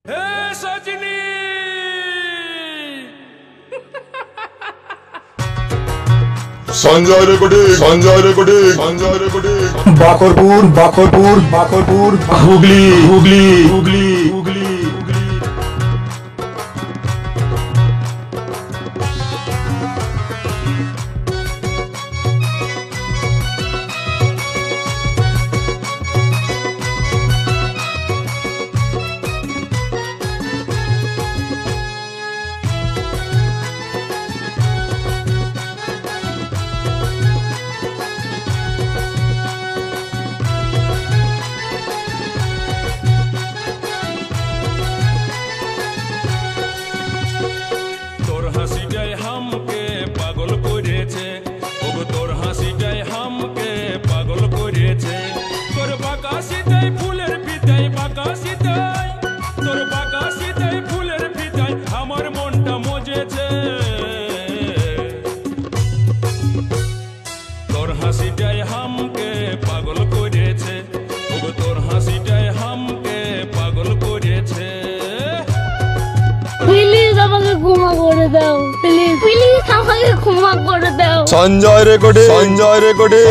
हे सजनी Sanjay recording Bakarpur Hooghly Sanjay recording Sanjay recording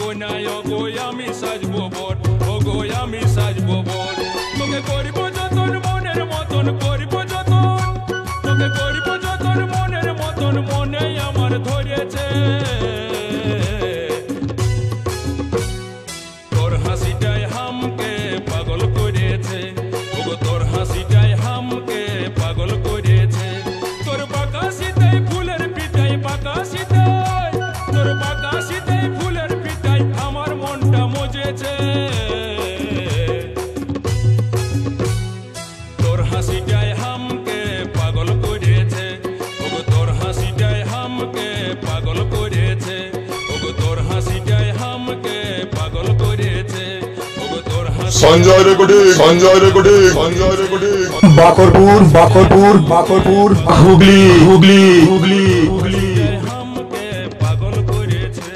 কোনায় ওগো আমি সাজবো বর, ওগো আমি সাজবো বর। তোকে করিব যতন মনের মতন, করিব যতন, তোকে করিব যতন মনের মতন, মনে আমার ধরেছে। তোর হাসিটাই হামকে পাগল করেছে, ওগো তোর হাসিটাই হামকে পাগল করেছে। তোর বাঁকাশিটাই ফুলের পিঠাই, বাঁকাশিটাই, তোর বাঁকাশিটাই ফুলের পিঠাই আমার মনটা মজেছে। তোর হাসিটাই হামকে পাগল করেছে, ওগো তোর হাসিটাই হামকে পাগল করেছে, ওগো তোর হাসিটাই হামকে পাগল করেছে, ওগো তোর হাসি। Sanjay recording, Sanjay recording, Sanjay recording. Bakarpur Bakarpur Bakarpur Hooghly Hooghly Hooghly Hooghly হামকে পাগল করেছে।